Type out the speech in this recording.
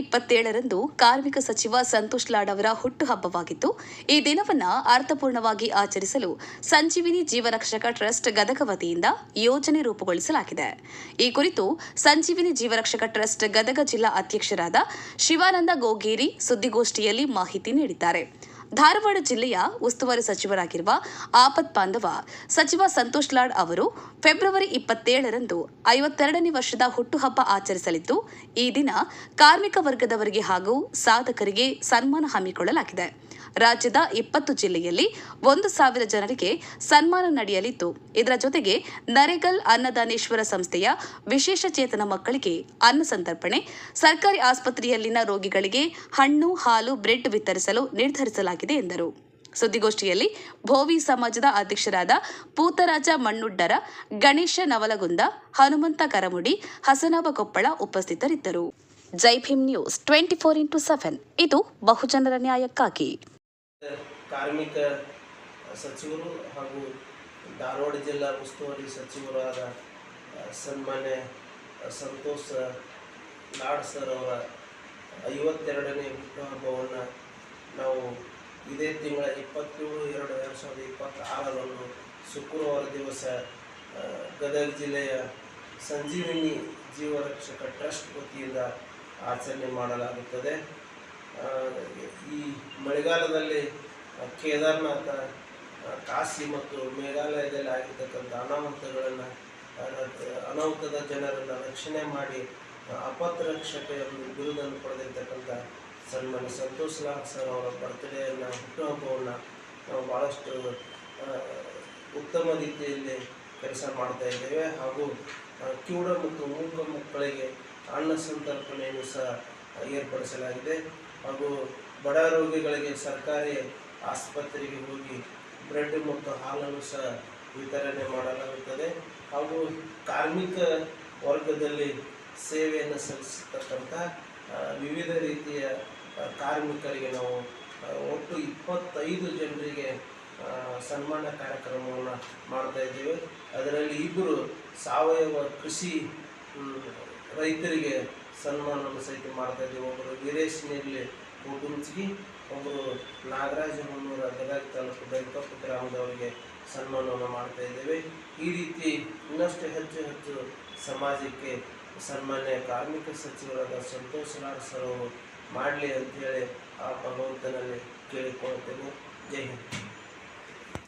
27ರಂದು ಕಾರ್ಮಿಕ ಸಚಿವ ಸಂತೋಷ್ ಲಾಡ್ ಅವರ ಹುಟ್ಟುಹಬ್ಬವಾಗಿದ್ದು, ಈ ದಿನವನ್ನು ಅರ್ಥಪೂರ್ಣವಾಗಿ ಆಚರಿಸಲು ಸಂಜೀವಿನಿ ಜೀವರಕ್ಷಕ ಟ್ರಸ್ಟ್ ಗದಗ ವತಿಯಿಂದ ಯೋಜನೆ ರೂಪುಗೊಳಿಸಲಾಗಿದೆ. ಈ ಕುರಿತು ಸಂಜೀವಿನಿ ಜೀವರಕ್ಷಕ ಟ್ರಸ್ಟ್ ಗದಗ ಜಿಲ್ಲಾ ಅಧ್ಯಕ್ಷರಾದ ಶಿವಾನಂದ ಗೋಗೇರಿ ಸುದ್ದಿಗೋಷ್ಠಿಯಲ್ಲಿ ಮಾಹಿತಿ ನೀಡಿದ್ದಾರೆ. ಧಾರವಾಡ ಜಿಲ್ಲೆಯ ಉಸ್ತುವಾರಿ ಸಚಿವರಾಗಿರುವ ಆಪತ್ ಬಾಂಧವ ಸಚಿವ ಸಂತೋಷ್ ಲಾಡ್ ಅವರು ಫೆಬ್ರವರಿ 27ರಂದು 52ನೇ ವರ್ಷದ ಹುಟ್ಟುಹಬ್ಬ ಆಚರಿಸಲಿದ್ದು, ಈ ದಿನ ಕಾರ್ಮಿಕ ವರ್ಗದವರಿಗೆ ಹಾಗೂ ಸಾಧಕರಿಗೆ ಸನ್ಮಾನ ಹಮ್ಮಿಕೊಳ್ಳಲಾಗಿದೆ. ರಾಜ್ಯದ 20 ಜಿಲ್ಲೆಯಲ್ಲಿ 1,000 ಜನರಿಗೆ ಸನ್ಮಾನ ನಡೆಯಲಿದ್ದು, ಇದರ ಜೊತೆಗೆ ನರೇಗಲ್ ಅನ್ನದಾನೇಶ್ವರ ಸಂಸ್ಥೆಯ ವಿಶೇಷ ಚೇತನ ಮಕ್ಕಳಿಗೆ ಅನ್ನ ಸಂತರ್ಪಣೆ, ಸರ್ಕಾರಿ ಆಸ್ಪತ್ರೆಯಲ್ಲಿನ ರೋಗಿಗಳಿಗೆ ಹಣ್ಣು, ಹಾಲು, ಬ್ರೆಡ್ ವಿತರಿಸಲು ನಿರ್ಧರಿಸಲಾಗಿದೆ ಎಂದರು. ಸುದ್ದಿಗೋಷ್ಠಿಯಲ್ಲಿ ಭೋವಿ ಸಮಾಜದ ಅಧ್ಯಕ್ಷರಾದ ಪೂತರಾಜ ಮಣ್ಣುಡ್ಡರ, ಗಣೇಶ ನವಲಗುಂದ, ಹನುಮಂತ ಕರಮುಡಿ, ಹಸನಾಬ ಕೊಪ್ಪಳ ಉಪಸ್ಥಿತರಿದ್ದರು. ಜೈ ಭೀಮ್ ನ್ಯೂಸ್ 24x7 ಇದು ಬಹುಜನರ ನ್ಯಾಯಕ್ಕಾಗಿ. ಕಾರ್ಮಿಕ ಸಚಿವರು ಹಾಗೂ ಧಾರವಾಡ ಜಿಲ್ಲಾ ಉಸ್ತುವಾರಿ ಸಚಿವರಾದ ಸನ್ಮಾನ್ಯ ಸಂತೋಷ್ ಲಾಡ್ ಸರ್ ಅವರ 52ನೇ ಹುಟ್ಟುಹಬ್ಬವನ್ನು ನಾವು ಇದೇ ತಿಂಗಳ 27/2/2026 ಶುಕ್ರವಾರ ದಿವಸ ಗದಗ ಜಿಲ್ಲೆಯ ಸಂಜೀವಿನಿ ಜೀವರಕ್ಷಕ ಟ್ರಸ್ಟ್ ವತಿಯಿಂದ ಆಚರಣೆ ಮಾಡಲಾಗುತ್ತದೆ. ಈ ಮಳೆಗಾಲದಲ್ಲಿ ಕೇದಾರನಾಥ, ಕಾಶಿ ಮತ್ತು ಮೇಘಾಲಯದಲ್ಲಿ ಆಗಿರ್ತಕ್ಕಂಥ ಅನಾಹುತದ ಜನರನ್ನು ರಕ್ಷಣೆ ಮಾಡಿ ಅಪತ್ರಕ್ಷಕ ಬಿರುದನ್ನು ಪಡೆದಿರ್ತಕ್ಕಂಥ ಸನ್ಮಾನ್ಯ ಸಂತೋಷ್ ಲಾಡ್ ಸರ್ ಅವರ ಬರ್ತ್ಡೇಯನ್ನು, ಹುಟ್ಟುಹಬ್ಬವನ್ನು ನಾವು ಭಾಳಷ್ಟು ಉತ್ತಮ ರೀತಿಯಲ್ಲಿ ಕೆಲಸ ಮಾಡ್ತಾ ಇದ್ದೇವೆ. ಹಾಗೂ ಕಿವುಡ ಮತ್ತು ಮೂಕ ಮಕ್ಕಳಿಗೆ ಅನ್ನ ಸಂತರ್ಪಣೆಯನ್ನು ಸಹ ಏರ್ಪಡಿಸಲಾಗಿದೆ. ಹಾಗೂ ಬಡ ರೋಗಿಗಳಿಗೆ ಸರ್ಕಾರಿ ಆಸ್ಪತ್ರೆಗೆ ಹೋಗಿ ಬ್ರೆಡ್ ಮತ್ತು ಹಾಲನ್ನು ಸಹ ವಿತರಣೆ ಮಾಡಲಾಗುತ್ತದೆ. ಹಾಗೂ ಕಾರ್ಮಿಕ ವರ್ಗದಲ್ಲಿ ಸೇವೆಯನ್ನು ಸಲ್ಲಿಸತಕ್ಕಂಥ ವಿವಿಧ ರೀತಿಯ ಕಾರ್ಮಿಕರಿಗೆ ನಾವು ಒಟ್ಟು 25 ಜನರಿಗೆ ಸನ್ಮಾನ ಕಾರ್ಯಕ್ರಮವನ್ನು ಮಾಡ್ತಾ ಇದ್ದೇವೆ. ಅದರಲ್ಲಿ 2 ಸಾವಯವ ಕೃಷಿ ರೈತರಿಗೆ ಸನ್ಮಾನವನ್ನು ಸಹಿತ ಮಾಡ್ತಾ ಇದ್ದೀವಿ. ಒಬ್ಬರು ವೀರೇಶ್ ನೀರ್ಲಿ ಕೂಗುಂಚಿಗಿ, ಒಬ್ಬರು ನಾಗರಾಜ ಹೊನ್ನೂರ ಗದಗ ತಾಲೂಕು ಬೆಂಕಪ್ಪ ಗ್ರಾಮದವರಿಗೆ ಸನ್ಮಾನವನ್ನು ಮಾಡ್ತಾ ಇದ್ದೇವೆ. ಈ ರೀತಿ ಇನ್ನಷ್ಟು ಹೆಚ್ಚು ಸಮಾಜಕ್ಕೆ ಸನ್ಮಾನ್ಯ ಕಾರ್ಮಿಕ ಸಚಿವರಾದ ಸಂತೋಷ್ ಲಾಡ್ ಸರ್ ಅವರು ಮಾಡಲಿ ಅಂತೇಳಿ ಆ ಭಗವಂತನಲ್ಲಿ ಕೇಳಿಕೊಳ್ಳುತ್ತೇನೆ. ಜೈ ಹಿಂದ್.